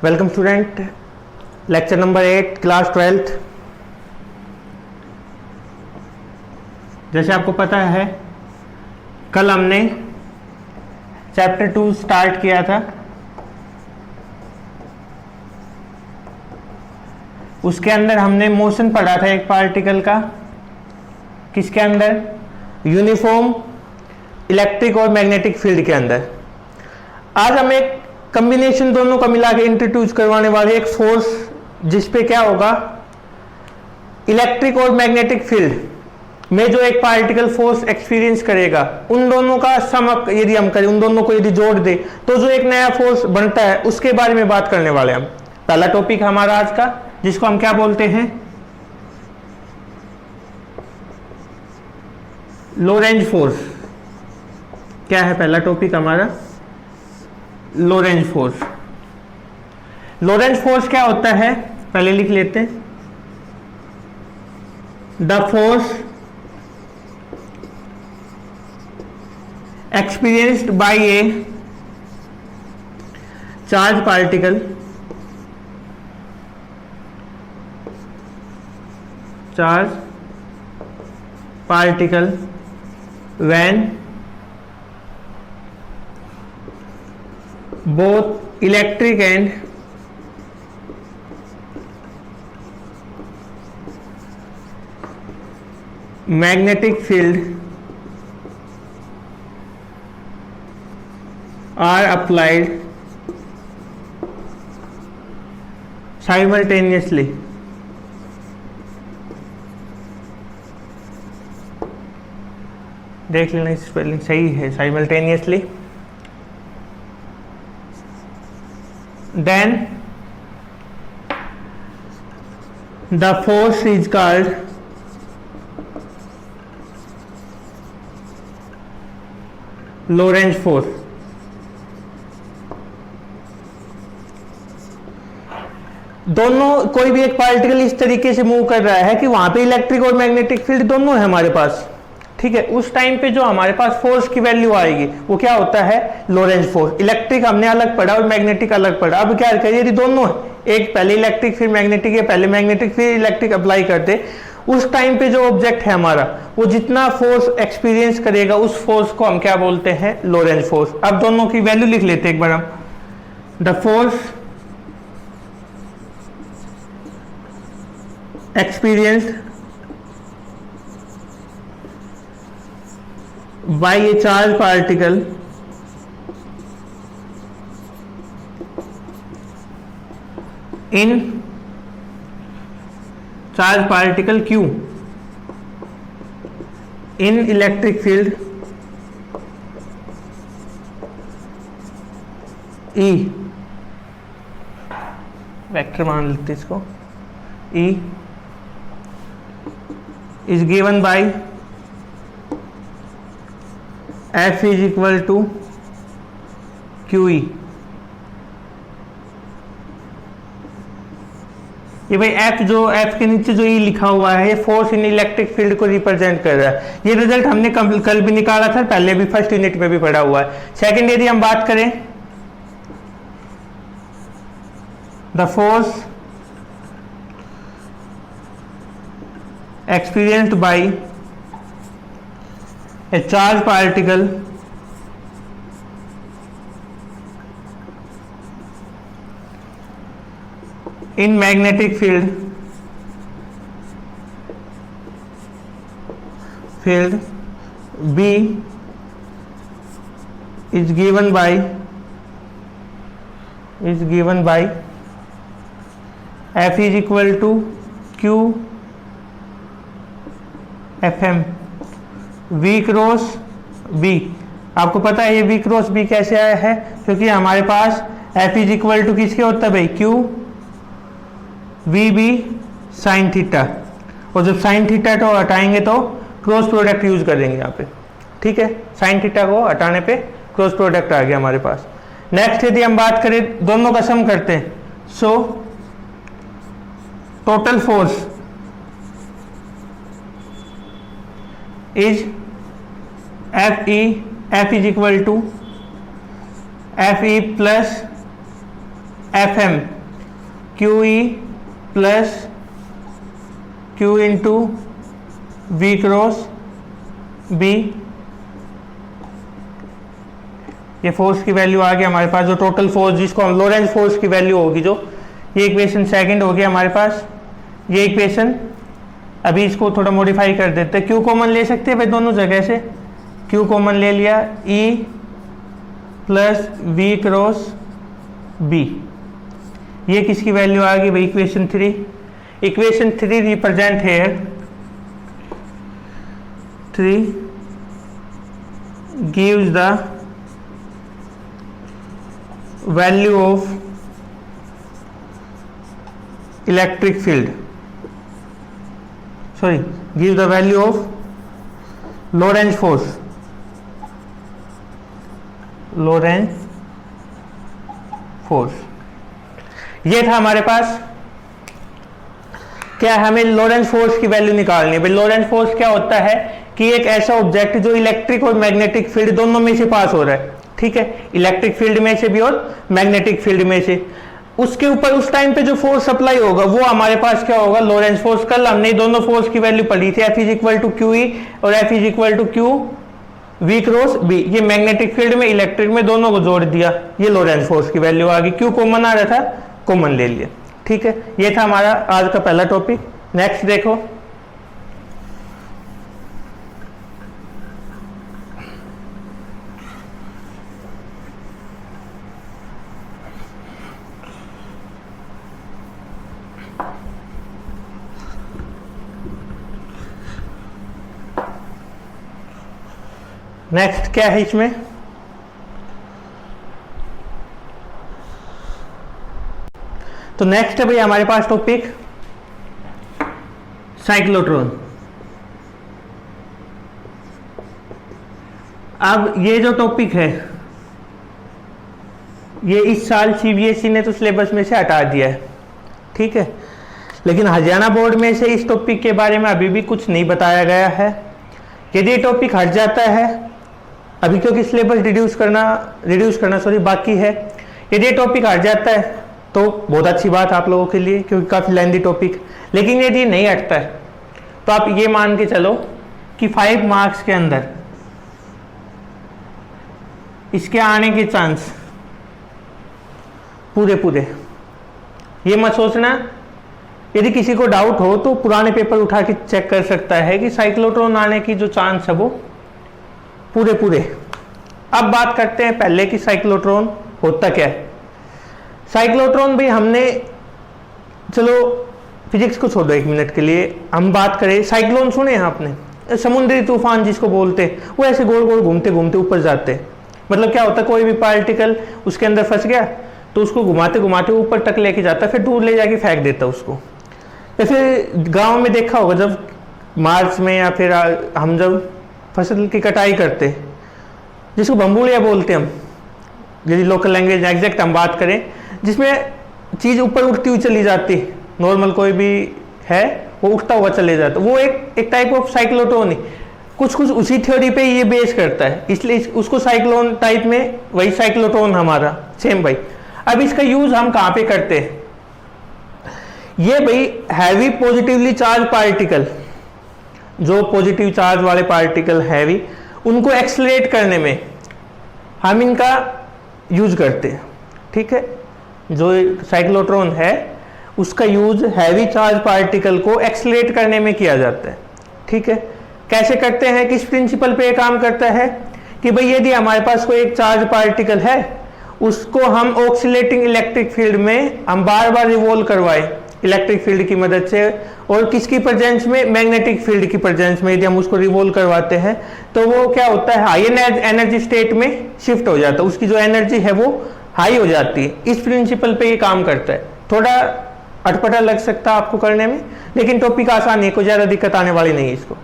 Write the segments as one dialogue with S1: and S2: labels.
S1: Welcome student, lecture number 8 class 12th। जैसे आपको पता है कल हमने चैप्टर 2 स्टार्ट किया था। उसके अंदर हमने मोशन पढ़ा था एक पार्टिकल का, किसके अंदर? यूनिफॉर्म इलेक्ट्रिक और मैग्नेटिक फील्ड के अंदर। आज हम एक कॉम्बिनेशन दोनों का मिला के इंट्रोड्यूस करवाने वाले, एक फोर्स जिसपे क्या होगा, इलेक्ट्रिक और मैग्नेटिक फील्ड में जो एक पार्टिकल फोर्स एक्सपीरियंस करेगा, उन दोनों का सम अप यदि हम करें, उन दोनों को यदि जोड़ दे तो जो एक नया फोर्स बनता है, उसके बारे में बात करने वाले हम। पहला टॉपिक हमारा आज का, जिसको हम क्या बोलते हैं, लोरेंज फोर्स। क्या है पहला टॉपिक हमारा? Lorentz force. लोरेंज फोर्स क्या होता है पहले लिख लेते हैं। The force experienced bye A charge particle when both electric and magnetic field are applied simultaneously। देख लेना, स्पेलिंग सही है, simultaneously. then the force is called Lorentz force। दोनों, कोई भी एक पार्टिकल इस तरीके से मूव कर रहा है कि वहां पे इलेक्ट्रिक और मैग्नेटिक फील्ड दोनों है हमारे पास, ठीक है। उस टाइम पे जो हमारे पास फोर्स की वैल्यू आएगी वो क्या होता है? Lorentz force. इलेक्ट्रिक हमने अलग पढ़ा और मैग्नेटिक अलग पढ़ा। अब क्या करिए, यदि दोनों एक पहले इलेक्ट्रिक फिर मैग्नेटिक है, पहले मैग्नेटिक फिर इलेक्ट्रिक अप्लाई करते, उस टाइम पे जो ऑब्जेक्ट है हमारा, वो जितना फोर्स एक्सपीरियंस करेगा उस फोर्स को हम क्या बोलते हैं? Lorentz force. अब दोनों की वैल्यू लिख लेते एक बार हम। The force experienced by a charged particle in charged particle Q in electric field E, vector मान लेते इसको, E is given by F is equal to QE। ये भाई F के नीचे जो E लिखा हुआ है, ये फोर्स इन इलेक्ट्रिक फील्ड को रिप्रेजेंट कर रहा है। ये रिजल्ट हमने कल भी निकाला था, पहले भी फर्स्ट यूनिट में भी पढ़ा हुआ है। सेकंड यदि हम बात करें, the force experienced bye a charged particle in magnetic field B is given by F is equal to Q FM V cross B। आपको पता है ये V क्रॉस B कैसे आया है? क्योंकि हमारे पास F इज इक्वल टू किसके होता है भाई? Q VB साइन थीटा, और जब साइन थीटा को हटाएंगे तो क्रॉस प्रोडक्ट यूज करेंगे यहाँ पे, ठीक है। साइन थीटा को हटाने पे क्रॉस प्रोडक्ट आ गया हमारे पास। नेक्स्ट यदि हम बात करें, दोनों का सम करते हैं, so total force is F is equal to Fe plus FM QE plus Q into V cross B, ये फोर्स की वैल्यू आ गई हमारे पास, जो टोटल फोर्स जिसको हम लोरेंज फोर्स की वैल्यू होगी जो, ये इक्वेशन सेकंड हो गया हमारे पास। ये इक्वेशन अभी इसको थोड़ा मॉडिफाई कर देते हैं, Q कॉमन ले सकते हैं भाई दोनों जगह से, Q कॉमन ले लिया, E plus V cross B, ये किसकी वैल्यू आ गई भाई equation 3। Equation 3 represent here 3 gives the value of electric field, sorry, gives the value of Lorentz force, Lorentz force। ये था हमारे पास, क्या हमें लोरेंज फोर्स की वैल्यू निकालनी है भाई। लोरेंज फोर्स क्या होता है कि एक ऐसा ऑब्जेक्ट जो इलेक्ट्रिक और मैग्नेटिक फील्ड दोनों में से पास हो रहा है, ठीक है, इलेक्ट्रिक फील्ड में से भी और मैग्नेटिक फील्ड में से, उसके ऊपर उस टाइम पे जो फोर्स सप्लाई होगा वो हमारे पास क्या होगा, लोरेंज फोर्स। कल हमने दोनों फोर्स की वैल्यू पढ़ी थी, F is equal to q e और F is equal to q V cross B। ये मैग्नेटिक फील्ड में इलेक्ट्रिक में दोनों को जोड़ दिया, ये लोरेंज फोर्स की वैल्यू आ गई। क्यू कॉमन आ रहा था, कॉमन ले लिया, ठीक है। ये था हमारा आज का पहला टॉपिक। नेक्स्ट देखो, नेक्स्ट क्या है इसमें, तो नेक्स्ट है भाई हमारे पास टॉपिक साइक्लोट्रॉन। अब ये जो टॉपिक है ये इस साल सीबीएसई ने तो सिलेबस में से हटा दिया है, ठीक है, लेकिन हरियाणा बोर्ड में से इस टॉपिक के बारे में अभी भी कुछ नहीं बताया गया है। यदि ये टॉपिक हट जाता है अभी, क्योंकि सिलेबस रिड्यूस करना बाकी है, यदि ये टॉपिक हट जाता है तो बहुत अच्छी बात आप लोगों के लिए, क्योंकि काफ़ी लेंथी टॉपिक। लेकिन यदि नहीं हटता है तो आप ये मान के चलो कि 5 मार्क्स के अंदर इसके आने के चांस पूरे। ये मत सोचना, यदि किसी को डाउट हो तो पुराने पेपर उठा के चेक कर सकता है कि साइक्लोट्रॉन आने की जो चांस है वो पूरे। अब बात करते हैं पहले कि साइक्लोट्रॉन होता क्या है। साइक्लोट्रॉन भाई हमने, चलो फिजिक्स को छोड़ो 1 मिनट के लिए, हम बात करें साइक्लोन सुने हैं आपने, समुद्री तूफान जिसको बोलते हैं, वो ऐसे गोल गोल घूमते घूमते ऊपर जाते हैं। मतलब क्या होता है, कोई भी पार्टिकल उसके अंदर फंस गया तो उसको घुमाते घुमाते ऊपर तक लेके जाता है, फिर दूर ले जाके फेंक देता है उसको। जैसे गांव में देखा होगा जब मार्च में या फिर हम जब फसल की कटाई करते, जिसको बम्बूलिया बोलते हैं हम, यदि लोकल लैंग्वेज एग्जैक्ट हम बात करें, जिसमें चीज़ ऊपर उठती हुई चली जाती, नॉर्मल कोई भी है वो उठता हुआ चले जाता, वो एक टाइप ऑफ साइक्लोट्रॉन है। कुछ उसी थ्योरी पे ये बेस करता है, इसलिए उसको साइक्लोन टाइप में, वही साइक्लोट्रॉन हमारा सेम भाई। अब इसका यूज हम कहाँ पे करते हैं, ये भाई हैवी पॉजिटिवली चार्ज पार्टिकल, जो पॉजिटिव चार्ज वाले पार्टिकल हैवी, उनको एक्सलरेट करने में हम इनका यूज करते हैं, ठीक है। जो साइक्लोट्रॉन है उसका यूज हैवी चार्ज पार्टिकल को एक्सलरेट करने में किया जाता है, ठीक है। कैसे करते हैं, किस प्रिंसिपल पे काम करता है कि भाई यदि हमारे पास कोई एक चार्ज पार्टिकल है, उसको हम ऑक्सीलेटिंग इलेक्ट्रिक फील्ड में हम बार बार रिवॉल्व करवाएं इलेक्ट्रिक फील्ड की मदद से, और किसकी प्रेजेंस में, मैग्नेटिक फील्ड की प्रेजेंस में, यदि हम उसको रिवॉल्व करवाते हैं तो वो क्या होता है, हाई एनर्जी स्टेट में शिफ्ट हो जाता है, उसकी जो एनर्जी है वो हाई हो जाती है। इस प्रिंसिपल पे ये काम करता है। थोड़ा अटपटा लग सकता है आपको करने में, लेकिन टॉपिक आसान है, कोई ज़्यादा दिक्कत आने वाली नहीं है इसको।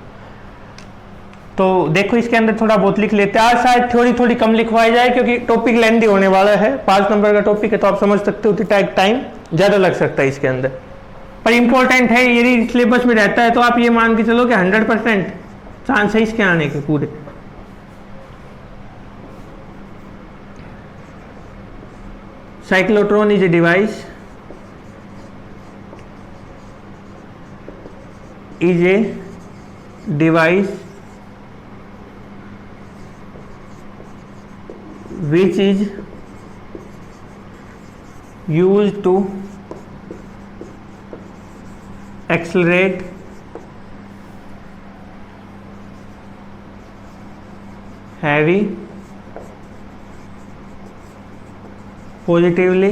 S1: तो देखो इसके अंदर थोड़ा बहुत लिख लेते हैं, आज शायद थ्योरी थोड़ी कम लिखवाई जाए क्योंकि टॉपिक लेंथी होने वाला है, 5 नंबर का टॉपिक है, तो आप समझ सकते हो कि टाइम ज़्यादा लग सकता है इसके अंदर, पर इंपॉर्टेंट है। यदि सिलेबस में रहता है तो आप ये मान के चलो कि 100% चांस है इसके आने के पूरे। cyclotron is a device which is used to accelerate heavy positively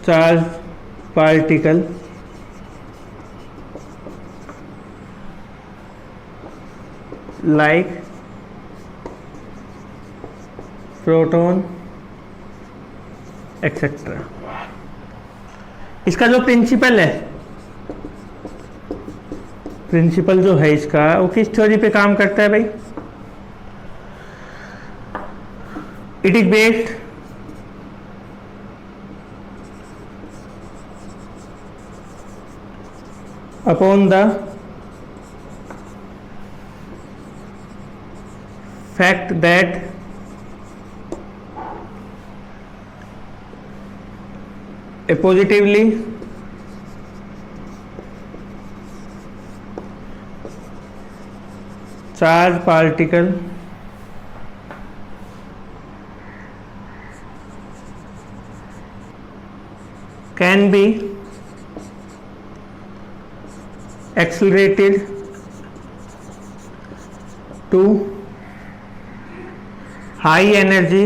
S1: charged particle like proton etcetera. इसका जो प्रिंसिपल है, प्रिंसिपल जो है इसका, वो किस थ्योरी पे काम करता है भाई? It is based upon the fact that a positively charged particle can be accelerated to high energy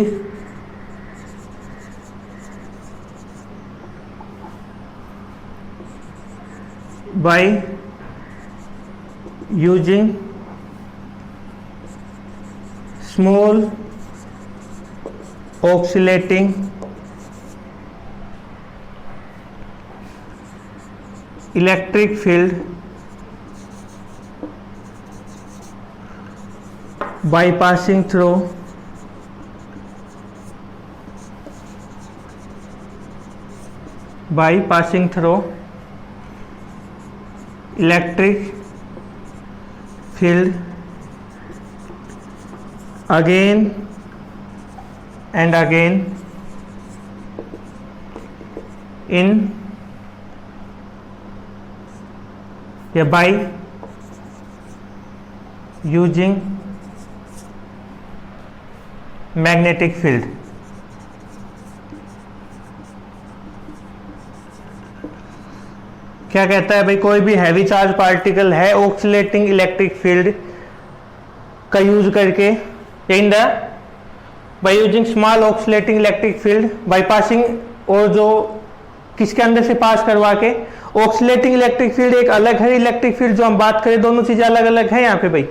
S1: by using small oscillating electric field by passing through electric field again and again in by using magnetic field। क्या कहता है भाई? कोई भी heavy charge particle है oscillating electric field का use करके in the by using small oscillating electric field by passing, और जो किसके अंदर से पास करवा के, ऑक्सीलेटिंग इलेक्ट्रिक फील्ड एक अलग है, इलेक्ट्रिक फील्ड जो हम बात करें दोनों चीजें अलग अलग है यहाँ पे भाई,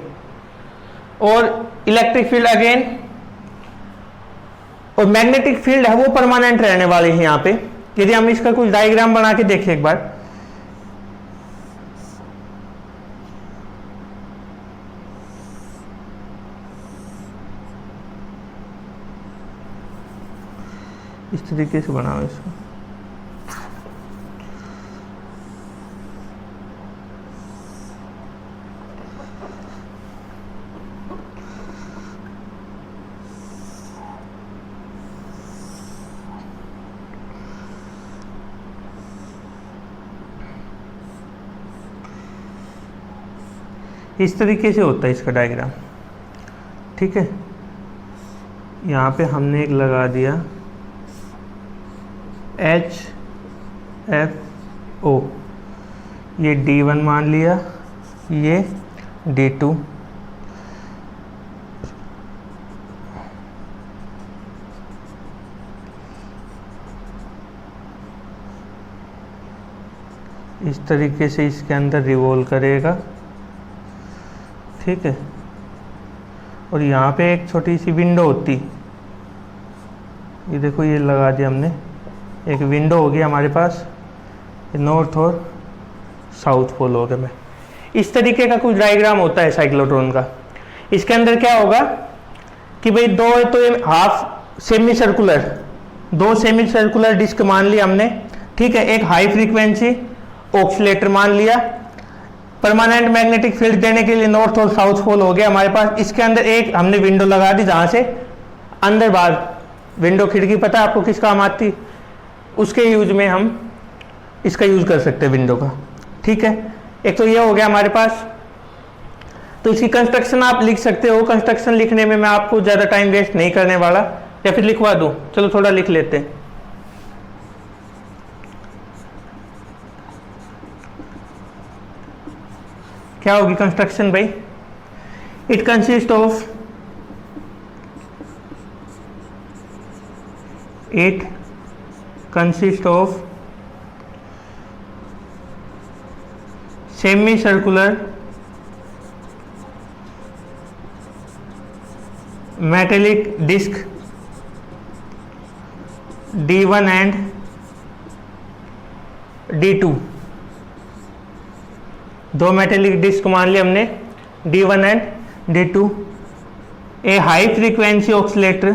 S1: और इलेक्ट्रिक फील्ड अगेन, और मैग्नेटिक फील्ड है वो परमानेंट रहने वाले हैं यहाँ पे। यदि हम इसका कुछ डायग्राम बना के देखें एक बार, इस तरीके से बनाओ इसको। इस तरीके से होता है इसका डायग्राम, ठीक है। यहाँ पे हमने एक लगा दिया HFO, ये D1 मान लिया, ये D2, इस तरीके से इसके अंदर रिवॉल्व करेगा, ठीक है। और यहाँ पे एक छोटी सी विंडो होती, ये देखो ये लगा दिया हमने, एक विंडो होगी हमारे पास, नॉर्थ और साउथ पोल हो गया। मैं इस तरीके का कुछ डायग्राम होता है साइक्लोट्रॉन का। इसके अंदर क्या होगा कि भाई दो है तो ये हाफ सेमी सर्कुलर, दो सेमी सर्कुलर डिस्क मान लिया हमने, ठीक है। एक हाई फ्रीक्वेंसी ऑक्सीलेटर मान लिया, परमानेंट मैग्नेटिक फील्ड देने के लिए नॉर्थ और साउथ पोल हो गया हमारे पास। इसके अंदर एक हमने विंडो लगा दी जहां से अंदर बाहर, विंडो खिड़की पता है आपको किस काम आती, उसके यूज में हम इसका यूज कर सकते हैं विंडो का। ठीक है, एक तो ये हो गया हमारे पास। तो इसकी कंस्ट्रक्शन आप लिख सकते हो, कंस्ट्रक्शन लिखने में मैं आपको ज़्यादा टाइम वेस्ट नहीं करने वाला, या फिर लिखवा दूं, चलो थोड़ा लिख लेते हैं। क्या होगी कंस्ट्रक्शन भाई? It consist of semi circular metallic disc D1 and D2, दो मेटेलिक डिस्क मान लिया हमने D1 and D2। A high frequency oscillator,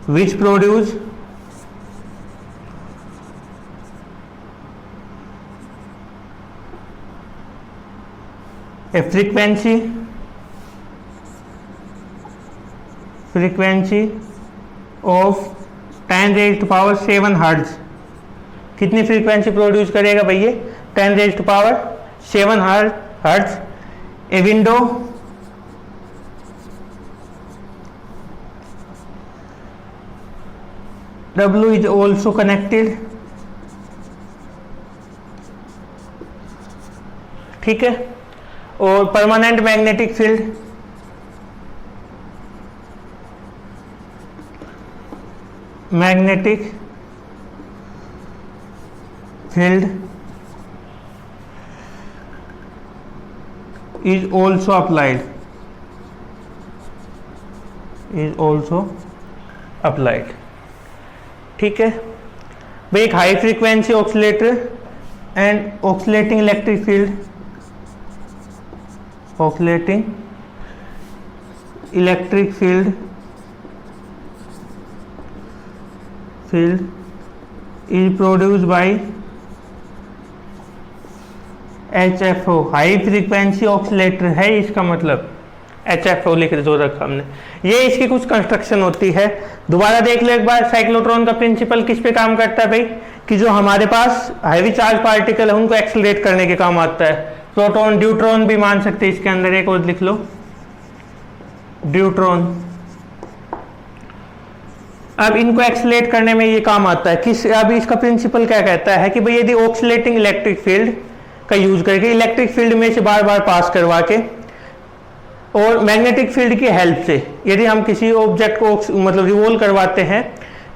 S1: which produce a frequency of 10⁻⁷ hertz. कितनी फ्रीक्वेंसी प्रोड्यूस करेगा भैया? 10⁻⁷ hertz. A window W is also connected। ठीक है, और permanent magnetic field is also applied। ठीक है भाई, एक high frequency oscillator and oscillating electric field is produced by HFO। High frequency oscillator है इसका मतलब, HFO लिख दो रखा हमने। ये इसकी कुछ कंस्ट्रक्शन होती है। दोबारा देख लो एक बार, साइक्लोट्रॉन का प्रिंसिपल किस पे काम करता है भाई? कि जो हमारे पास हैवी चार्ज पार्टिकल है उनको एक्सेलरेट करने के काम आता है। प्रोटॉन ड्यूट्रॉन भी मान सकते हैं इसके अंदर, एक और लिख लो ड्यूट्रॉन। अब इनको एक्सेलरेट करने में ये काम आता है किस? अब इसका प्रिंसिपल क्या कहता है कि भाई यदि ऑक्सीलेटिंग इलेक्ट्रिक फील्ड का यूज करके इलेक्ट्रिक फील्ड में से बार बार पास करवा के और मैग्नेटिक फील्ड की हेल्प से यदि हम किसी ऑब्जेक्ट को मतलब रिवॉल्व करवाते हैं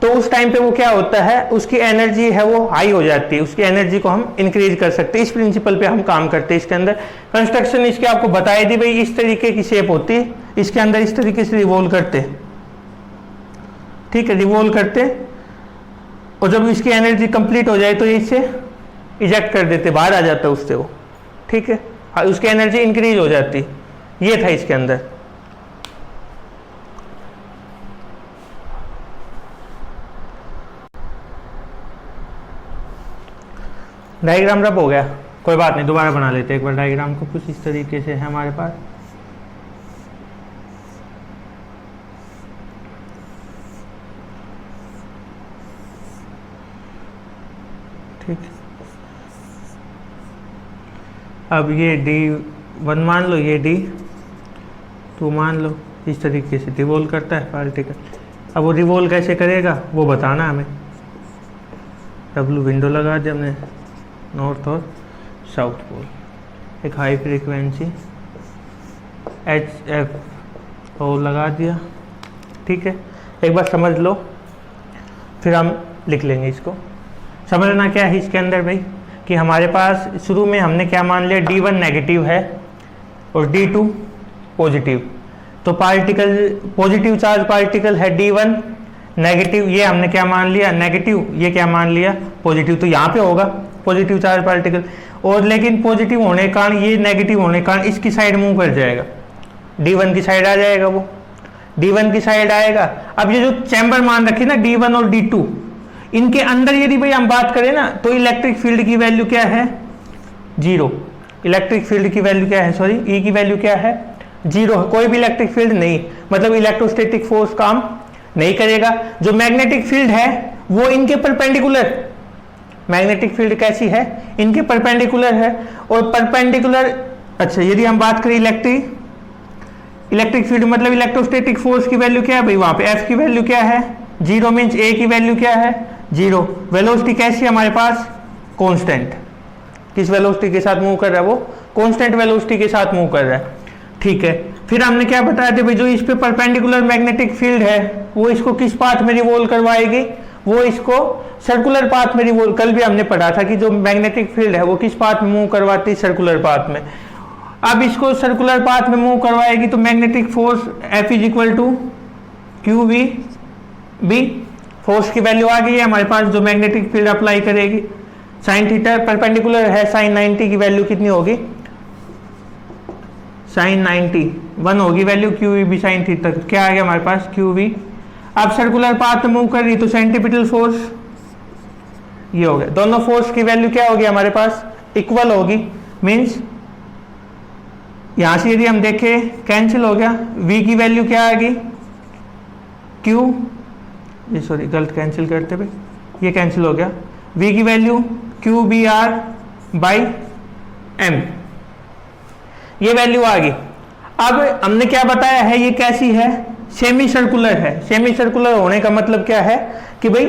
S1: तो उस टाइम पे वो क्या होता है, उसकी एनर्जी है वो हाई हो जाती है, उसकी एनर्जी को हम इंक्रीज कर सकते हैं। इस प्रिंसिपल पे हम काम करते हैं। इसके अंदर कंस्ट्रक्शन इसके आपको बताई दी भाई, इस तरीके की शेप होती है, इसके अंदर इस तरीके से रिवॉल्व करते। ठीक है, रिवॉल्व करते और जब इसकी एनर्जी कंप्लीट हो जाए तो इससे इजेक्ट कर देते, बाहर आ जाता है उससे वो। ठीक है, उसकी एनर्जी इंक्रीज हो जाती। ये था इसके अंदर। डायग्राम रब हो गया, कोई बात नहीं, दोबारा बना लेते एक बार डायग्राम को। कुछ इस तरीके से है हमारे पास। ठीक, अब ये D1 मान लो, ये D2 मान लो। इस तरीके से रिवॉल्व करता है पार्टिकल। अब वो रिवॉल्व कैसे करेगा वो बताना हमें। W विंडो लगा दी हमने, नॉर्थ और साउथ पोल। एक हाई फ्रीक्वेंसी HF और लगा दिया। ठीक है, एक बार समझ लो फिर हम लिख लेंगे इसको। समझना क्या है इसके अंदर भाई कि हमारे पास शुरू में हमने क्या मान लिया, D1 नेगेटिव है और D2 पॉजिटिव। तो पार्टिकल पॉजिटिव चार्ज पार्टिकल है D1 नेगेटिव, ये हमने क्या मान लिया नेगेटिव, ये क्या मान लिया पॉजिटिव। तो यहाँ पे होगा पॉजिटिव चार्ज पार्टिकल, और लेकिन पॉजिटिव होने के कारण ये नेगेटिव होने के कारण इसकी साइड मूव कर जाएगा, D1 की साइड आ जाएगा वो। D1 की साइड आएगा। अब ये जो चैम्बर मान रखे ना D1 और D2, इनके अंदर यदि भाई हम बात करें ना तो इलेक्ट्रिक फील्ड की वैल्यू क्या है, 0। इलेक्ट्रिक फील्ड की वैल्यू क्या है, सॉरी E की वैल्यू क्या है, 0 है। कोई भी इलेक्ट्रिक फील्ड नहीं, मतलब इलेक्ट्रोस्टैटिक फोर्स काम नहीं करेगा। जो मैग्नेटिक फील्ड है वो इनके परपेंडिकुलर, मैग्नेटिक फील्ड कैसी है, इनके परपेंडिकुलर है। और परपेंडिकुलर, अच्छा यदि हम बात करें इलेक्ट्रिक फील्ड मतलब इलेक्ट्रोस्टैटिक फोर्स की वैल्यू क्या है भाई, वहां पे F की वैल्यू क्या है, 0 मीन्स A की वैल्यू क्या है, 0। वेलोसिटी कैसी है हमारे पास, कांस्टेंट। किस वेलोसिटी के साथ मूव कर रहा है वो, कांस्टेंट वेलोसिटी के साथ मूव कर रहा है, ठीक है। फिर हमने क्या बताया था भाई, जो इस पे परपेंडिकुलर मैग्नेटिक फील्ड है वो इसको किस पाथ में रिवॉल्व करवाएगी, वो इसको सर्कुलर पाथ में रिवॉल्व, कल भी हमने पढ़ा था कि जो मैग्नेटिक फील्ड है वो किस पाथ में मूव करवाती है, सर्कुलर पाथ में। अब इसको सर्कुलर पाथ में मूव करवाएगी तो magnetic force F is equal to QVB, force की वैल्यू आ गई है हमारे पास जो मैग्नेटिक फील्ड अप्लाई करेगी। साइन थीटा परपेंडिकुलर है, साइन 90 की वैल्यू कितनी होगी, साइन 90 1 होगी वैल्यू, QVB साइन थीटा क्या आ गया हमारे पास, QV। अब सर्कुलर पाथ में मूव कर रही तो सेंट्रीपिटल फोर्स ये हो गया। दोनों फोर्स की वैल्यू क्या होगी हमारे पास, इक्वल होगी, मीन्स यहां से यदि हम देखें कैंसिल हो गया। V की वैल्यू क्या आ गई, Q, ये सॉरी गलत कैंसिल करते हुए ये कैंसिल हो गया। V की वैल्यू QBR बाई M, ये वैल्यू आ गई। अब हमने क्या बताया है, ये कैसी है, सेमी सर्कुलर है। सेमी सर्कुलर होने का मतलब क्या है कि भाई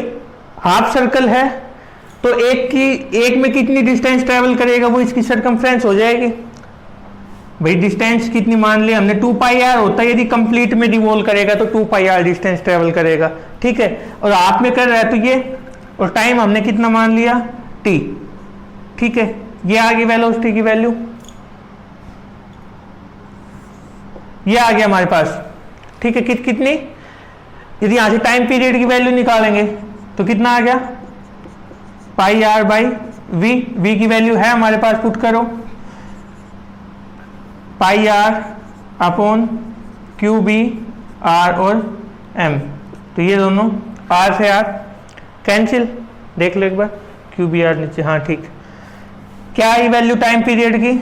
S1: हाफ सर्कल है तो एक में कितनी डिस्टेंस ट्रेवल करेगा, वो इसकी सरकमफ्रेंस हो जाएगी। भाई डिस्टेंस कितनी मान ली हमने, 2πr होता है, यदि कंप्लीट में रिवॉल्व करेगा तो 2πr डिस्टेंस ट्रेवल करेगा, ठीक है। और हाफ में कर रहा है तो ये, और टाइम हमने कितना मान लिया, t, ठीक है। ये आ गई वेलोसिटी की वैल्यू, ये आ गया हमारे पास, ठीक है। कितनी, यदि यहां से टाइम पीरियड की वैल्यू निकालेंगे तो कितना आ गया, πr बाई v की वैल्यू है हमारे पास, पुट करो, πr अपॉन QBR और M, तो ये दोनों R से R कैंसिल, देख लो एक बार, QBR नीचे, हाँ ठीक। क्या आई वैल्यू टाइम पीरियड की,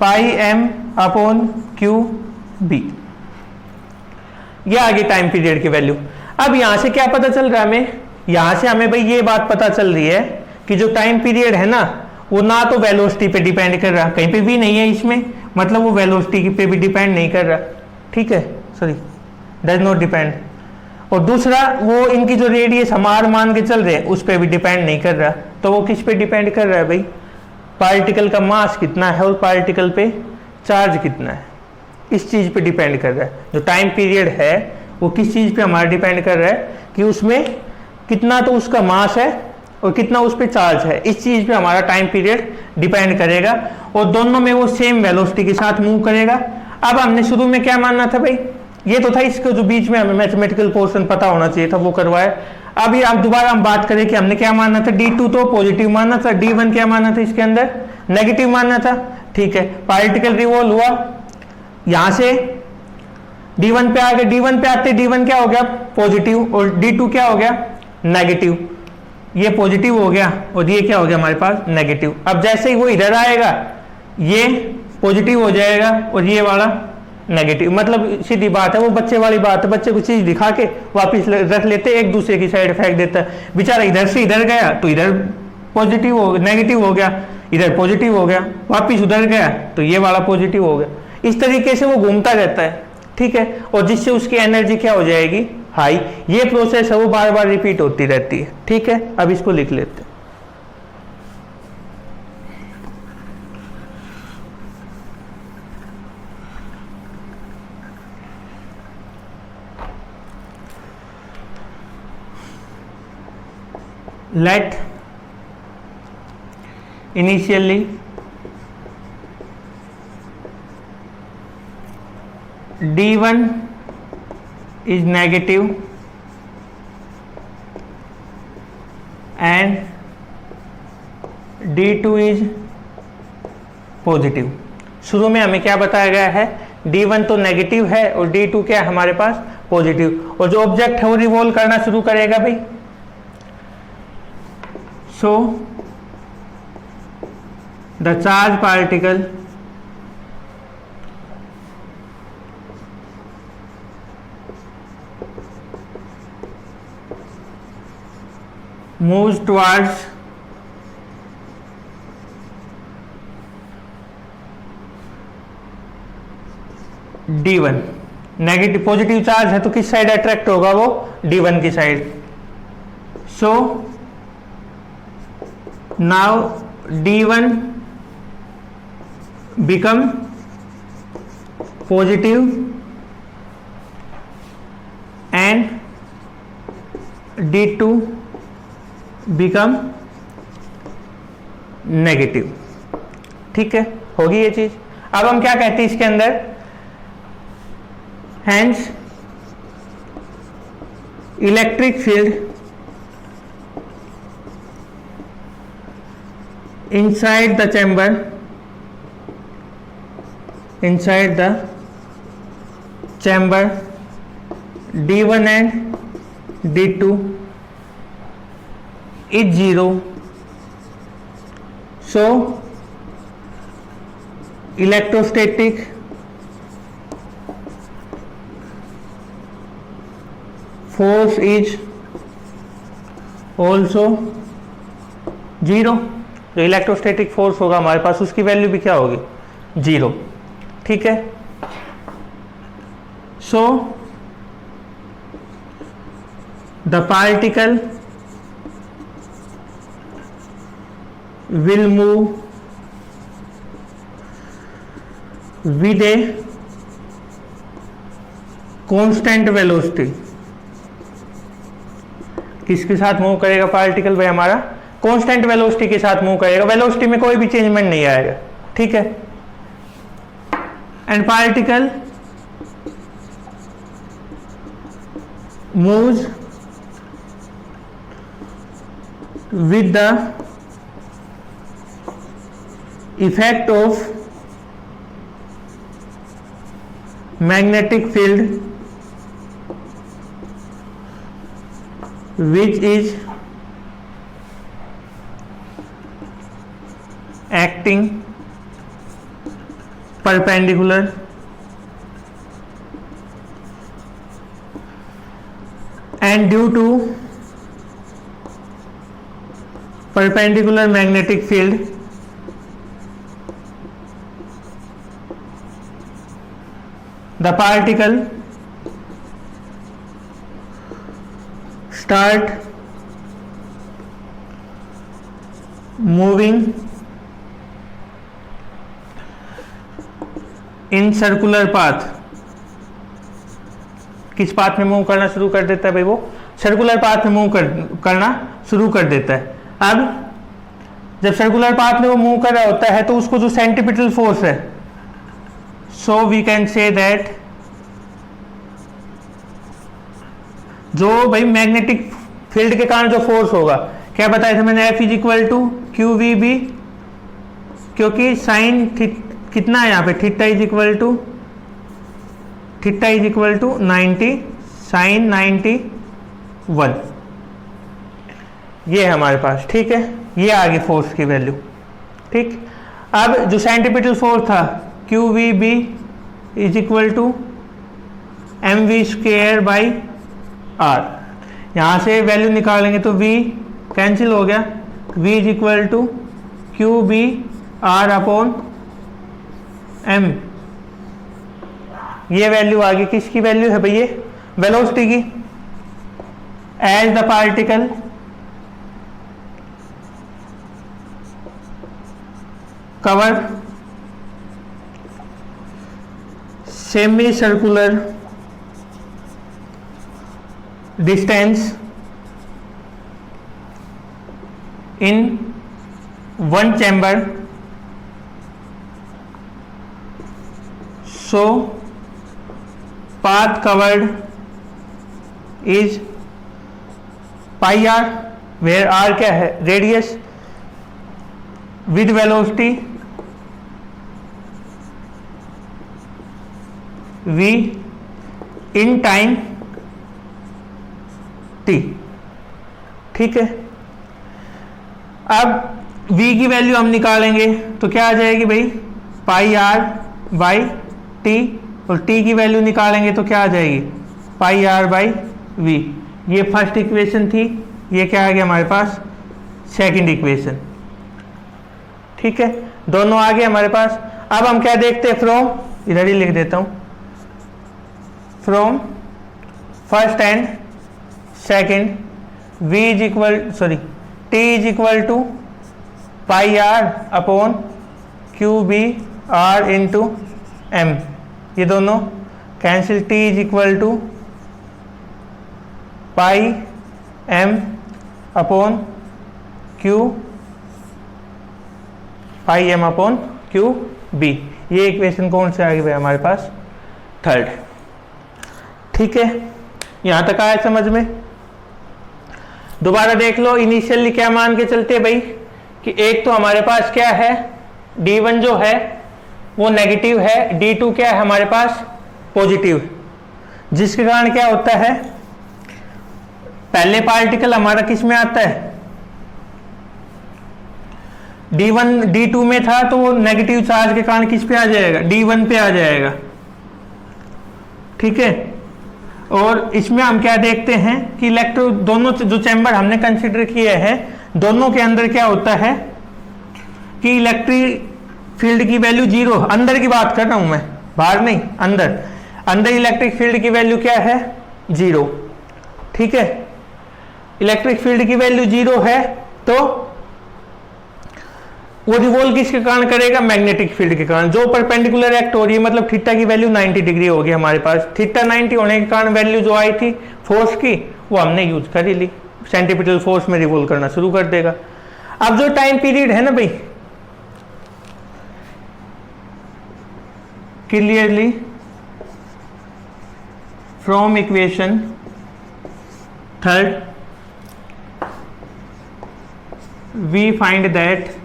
S1: πm अपॉन QB, ये आ गई टाइम पीरियड की वैल्यू। अब यहां से क्या पता चल रहा है हमें, यहां से हमें भाई ये बात पता चल रही है कि जो टाइम पीरियड है ना वो ना तो वेलोसिटी पे डिपेंड कर रहा, कहीं पे भी नहीं है इसमें, मतलब वो वेलोसिटी पे भी डिपेंड नहीं कर रहा, ठीक है, सॉरी डज नॉट डिपेंड। और दूसरा वो इनकी जो रेडियस हम r मान के चल रहे हैं उस पर भी डिपेंड नहीं कर रहा, तो वो किस पे डिपेंड कर रहा है भाई, पार्टिकल का मास कितना है और पार्टिकल पे चार्ज कितना है, इस चीज पे डिपेंड कर रहा है। जो टाइम पीरियड है वो किस चीज पे हमारा डिपेंड कर रहा है कि उसमें कितना तो उसका मास है और कितना उस पर चार्ज है, इस चीज पे हमारा टाइम पीरियड डिपेंड करेगा। और दोनों में वो सेम वेलोसिटी के साथ मूव करेगा। अब हमने शुरू में क्या मानना था भाई, ये तो था इसको जो बीच में हमें मैथमेटिकल पोर्शन पता होना चाहिए था वो करवाया। अब ये अब दोबारा हम बात करें कि हमने क्या मानना था, D2 तो पॉजिटिव मानना था, D1 क्या मानना था इसके अंदर, नेगेटिव मानना था, ठीक है। पार्टिकल रिवॉल्व हुआ, यहां से D1 पे आ गए, D1 पे आते D1 क्या हो गया, पॉजिटिव, और D2 क्या हो गया, नेगेटिव। ये पॉजिटिव हो गया और ये क्या हो गया हमारे पास, नेगेटिव। अब जैसे ही वो इधर आएगा ये पॉजिटिव हो जाएगा और ये वाला नेगेटिव, मतलब सीधी बात है, वो बच्चे वाली बात है, बच्चे को चीज दिखा के वापिस रख लेते, एक दूसरे की साइड फेंक देता है, बेचारा इधर से इधर गया तो इधर पॉजिटिव हो, नेगेटिव हो गया, इधर पॉजिटिव हो गया, वापिस उधर गया तो ये वाला पॉजिटिव हो गया। इस तरीके से वो घूमता रहता है, ठीक है, और जिससे उसकी एनर्जी क्या हो जाएगी, हाई। ये प्रोसेस है वो बार बार रिपीट होती रहती है, ठीक है। अब इसको लिख लेते हैं, let initially D1 is negative and D2 is positive. शुरू में हमें क्या बताया गया है, D1 तो नेगेटिव है और D2 क्या है हमारे पास पॉजिटिव, और जो ऑब्जेक्ट है वो रिवॉल्व करना शुरू करेगा भाई। So the charge particle moves towards D1। Negative positive charge है तो किस साइड अट्रैक्ट होगा वो D1 की side. So now D1 become positive and D2 become negative. ठीक है, होगी ये चीज। अब हम क्या कहते हैं इसके अंदर, hence electric field inside the chamber D1 and D2 is 0, so electrostatic force is also 0। जो इलेक्ट्रोस्टैटिक फोर्स होगा हमारे पास उसकी वैल्यू भी क्या होगी 0। ठीक है, so the particle will move with a constant velocity। किसके साथ मूव करेगा पार्टिकल भाई हमारा, कांस्टेंट वेलोसिटी के साथ मूव करेगा, वेलोसिटी में कोई भी चेंजमेंट नहीं आएगा। ठीक है, and particle moves with the effect of magnetic field which is acting perpendicular and due to perpendicular magnetic field the particle start moving in circular path। किस पाथ में मूव करना शुरू कर देता है भाई, वो सर्कुलर पाथ में मूव करना शुरू कर देता है। अब जब सर्कुलर पाथ में वो मूव कर रहा होता है तो उसको जो सेंट्रीपिटल फोर्स है, so we can say that जो भाई मैग्नेटिक फील्ड के कारण जो फोर्स होगा, क्या बताया था मैंने, F is equal to q v b, क्योंकि साइन कितना है यहाँ पे, theta is equal to 90 sine 91, ये है हमारे पास। ठीक है, ये आ गई फोर्स की वैल्यू। ठीक, अब जो सेंट्रीपिटल फोर्स था q v b is equal to M v square by r, यहाँ से वैल्यू निकालेंगे तो v कैंसिल हो गया, v is equal to q b r upon m. ये वैल्यू आ गई, किसकी वैल्यू है भाई, ये वेलोसिटी की। As the particle cover semi circular distance in one chamber, so path covered is pi r, where r क्या है, radius, with velocity v in time t। ठीक है, अब v की वैल्यू हम निकालेंगे तो क्या आ जाएगी भाई, पाई आर बाई टी, और t की वैल्यू निकालेंगे तो क्या आ जाएगी, पाई आर बाई वी। ये फर्स्ट इक्वेशन थी, ये क्या आ गया हमारे पास, सेकंड इक्वेशन। ठीक है, दोनों आ गए हमारे पास। अब हम क्या देखते हैं, फ्रॉम, इधर ही लिख देता हूं, from first and second v is equal, sorry, t is equal to pi r upon q b r into m, ये दोनों cancel, t is equal to pi m upon q, pi m upon q b. ये equation कौन से आ गई भाई हमारे पास, third. ठीक है, यहां तक आया समझ में। दोबारा देख लो, इनिशियली क्या मान के चलते भाई कि एक तो हमारे पास क्या है, D1 जो है वो नेगेटिव है, D2 क्या है हमारे पास पॉजिटिव, जिसके कारण क्या होता है, पहले पार्टिकल हमारा किस में आता है, D1 D2 में था तो वो नेगेटिव चार्ज के कारण किस पे आ जाएगा, D1 पे आ जाएगा। ठीक है, और इसमें हम क्या देखते हैं कि इलेक्ट्रो, दोनों जो चैम्बर हमने कंसिडर किए हैं, दोनों के अंदर क्या होता है कि इलेक्ट्रिक फील्ड की वैल्यू जीरो, अंदर की बात कर रहा हूं मैं, बाहर नहीं, अंदर, अंदर इलेक्ट्रिक फील्ड की वैल्यू क्या है, जीरो। ठीक है, इलेक्ट्रिक फील्ड की वैल्यू जीरो है तो वो रिवॉल्व किसके कारण करेगा, मैग्नेटिक फील्ड के कारण, जो परपेंडिकुलर एक्ट हो रही है, मतलब थीटा की वैल्यू 90 डिग्री होगी हमारे पास। थीटा 90 होने के कारण वैल्यू जो आई थी फोर्स की वो हमने यूज कर ही ली, सेंट्रीपिटल फोर्स में रिवॉल्व करना शुरू कर देगा। अब जो टाइम पीरियड है ना भाई, clearly from equation third we find that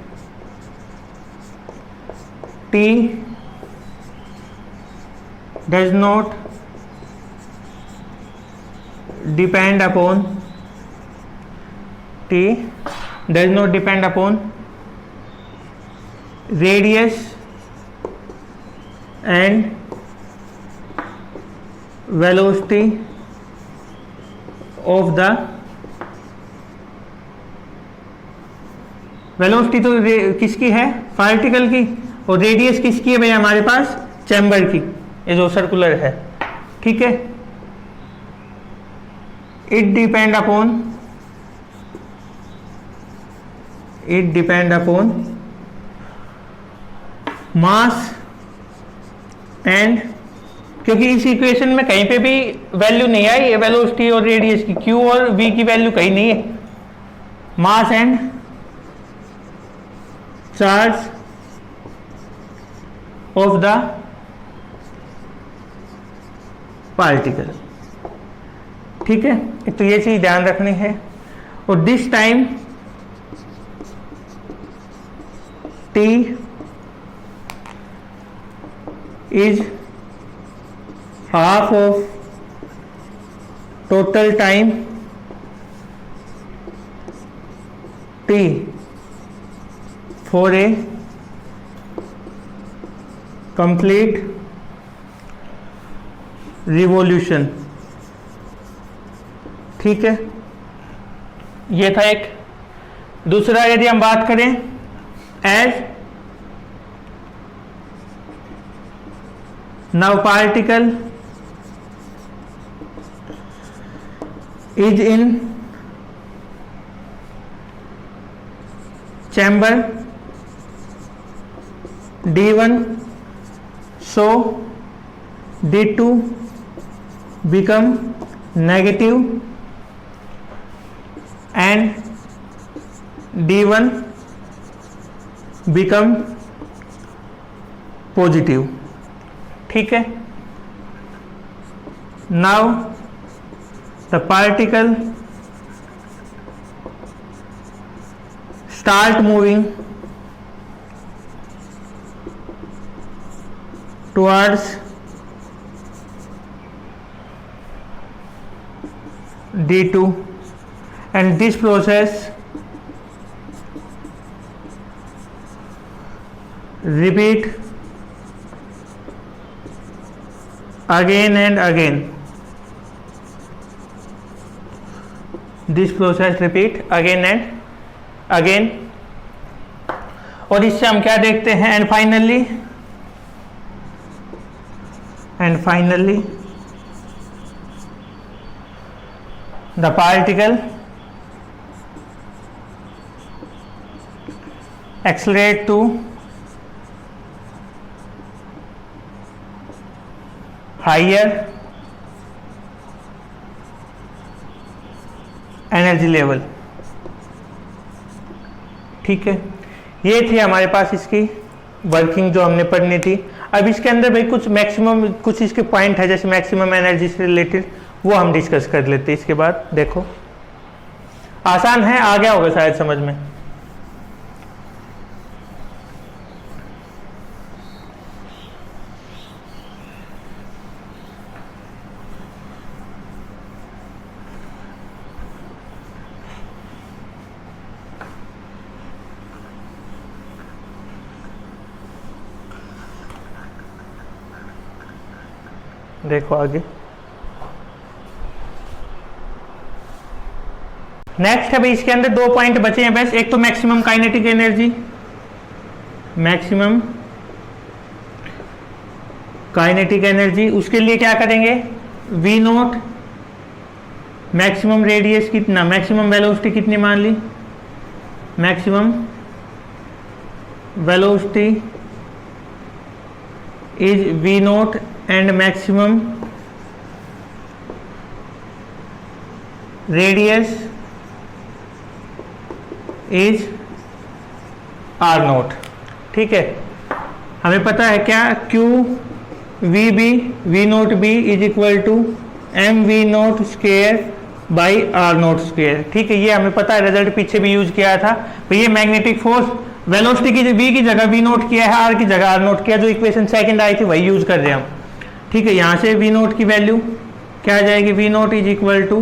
S1: T does not depend upon radius and velocity of the, velocity तो किसकी है, पार्टिकल की, और रेडियस किसकी है भाई हमारे पास, चैम्बर की, ये जो सर्कुलर है। ठीक है, it depend upon mass and, क्योंकि इस इक्वेशन में कहीं पे भी वैल्यू नहीं आई है वेलोसिटी और रेडियस की, क्यू और वी की वैल्यू कहीं नहीं है, mass and charge of the particle. ठीक है, तो ये चीज ध्यान रखनी है। और this time T is half of total time T for a complete revolution. ठीक है, ये था एक। दूसरा यदि हम बात करें, as now particle is in chamber D1, so D2 become negative and D1 become positive। ठीक है, now the particle start moving towards d2 and this process repeat again and again. This process repeat again and again. और इससे हम क्या देखते हैं, and finally the particle accelerate to higher energy level. ठीक है, ये थी हमारे पास इसकी वर्किंग जो हमने पढ़नी थी। अब इसके अंदर भाई कुछ मैक्सिमम, कुछ इसके पॉइंट है जैसे मैक्सिमम एनर्जी से रिलेटेड, वो हम डिस्कस कर लेते हैं इसके बाद। देखो आसान है, आ गया होगा शायद समझ में। देखो आगे नेक्स्ट है भाई, इसके अंदर दो पॉइंट बचे हैं बस। एक तो maximum kinetic energy, maximum kinetic energy, उसके लिए क्या करेंगे, वी नोट मैक्सिमम रेडियस कितना, मैक्सिमम वेलोसिटी कितनी मान ली, maximum velocity is V naught and maximum radius is r naught. ठीक है, हमें पता है क्या, q V B V naught B is equal to M V naught square by R naught square. ठीक है, ये हमें पता है, रिजल्ट पीछे भी यूज किया था। तो ये मैग्नेटिक फोर्स वेलोसिटी की v की जगह वी नोट किया है, r की जगह आर नोट किया, जो इक्वेशन सेकंड आई थी वही यूज कर रहे हैं हम। ठीक है, यहाँ से वी नोट की वैल्यू क्या आ जाएगी, v naught is equal to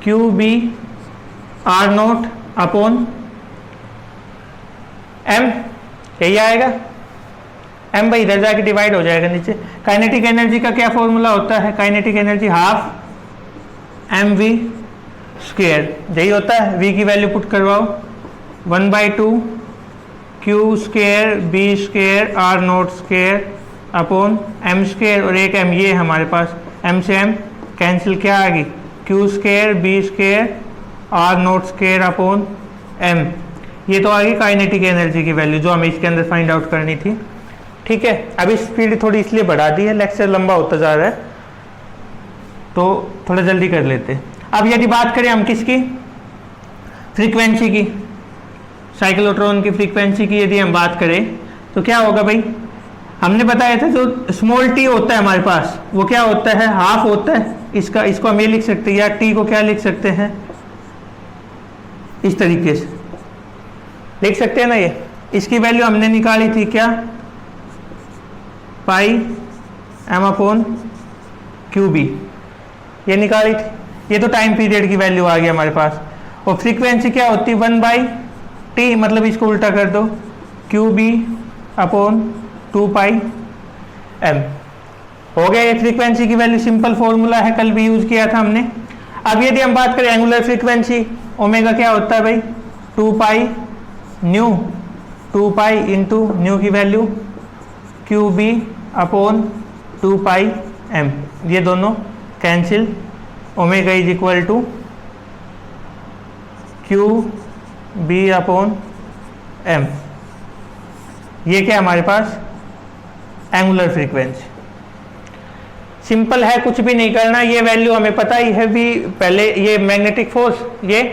S1: q b r naught upon m, यही आएगा। एम भाई इधर जाके डिवाइड हो जाएगा नीचे। काइनेटिक एनर्जी का क्या फॉर्मूला होता है, kinetic energy half m v square, यही होता है। वी की वैल्यू पुट करवाओ, 1/2 q square b square r naught square upon m square, और एक एम ये हमारे पास, एम से एम कैंसिल, क्या आ गई, q square b square r naught square upon m. ये तो आ गई काइनेटिक एनर्जी की वैल्यू जो हमें इसके अंदर फाइंड आउट करनी थी। ठीक है, अभी स्पीड थोड़ी इसलिए बढ़ा दी है, लेक्चर लंबा होता जा रहा है तो थोड़ा जल्दी कर लेते हैं। अब यदि बात करें हम किसकी, फ्रीक्वेंसी की, साइक्लोट्रॉन की फ्रीक्वेंसी की यदि हम बात करें तो क्या होगा भाई, हमने बताया था जो स्मॉल टी होता है हमारे पास वो क्या होता है, हाफ होता है इसका। इसको हम ये लिख सकते हैं, या टी को क्या लिख सकते हैं, इस तरीके से लिख सकते हैं ना। ये इसकी वैल्यू हमने निकाली थी क्या, पाई एम अपॉन क्यू बी, ये निकाली थी। ये तो टाइम पीरियड की वैल्यू आ गई हमारे पास। और फ्रीक्वेंसी क्या होती है, 1/t, मतलब इसको उल्टा कर दो, क्यू बी अपॉन 2 m हो गया। ये फ्रीक्वेंसी की वैल्यू, सिंपल फॉर्मूला है, कल भी यूज किया था हमने। अब यदि हम बात करें एंगुलर फ्रीक्वेंसी, ओमेगा क्या होता है भाई, 2 न्यू, 2 इंटू न्यू की value q b upon 2 m, ये दोनों कैंसिल, omega is equal to q b upon m। ये क्या हमारे पास, एंगुलर फ्रीक्वेंसी। सिंपल है, कुछ भी नहीं करना, ये वैल्यू हमें पता ही है। भी पहले ये मैग्नेटिक फोर्स, ये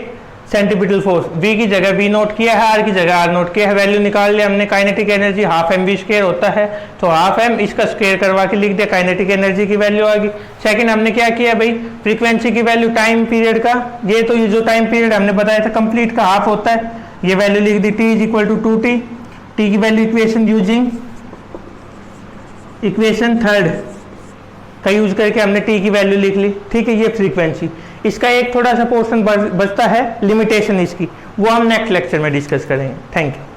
S1: सेंट्रीपिटल फोर्स, v की जगह v नोट किया है, r की जगह r नोट किया है, वैल्यू निकाल लिया हमने। Kinetic energy half m v square होता है, तो हाफ एम इसका स्क्वायर करवा के लिख दिया, काइनेटिक एनर्जी की वैल्यू आ गई। सेकंड हमने क्या किया भाई, फ्रीक्वेंसी की वैल्यू टाइम पीरियड का, ये तो ये जो टाइम पीरियड हमने बताया था कंप्लीट का हाफ होता है, ये वैल्यू लिख दी, t is equal to 2t, t की value equation using equation third का यूज करके हमने टी की वैल्यू लिख ली, ठीक है। ये फ्रीक्वेंसी, इसका एक थोड़ा सा पोर्शन बचता है लिमिटेशन इसकी, वो हम नेक्स्ट लेक्चर में डिस्कस करेंगे। Thank you.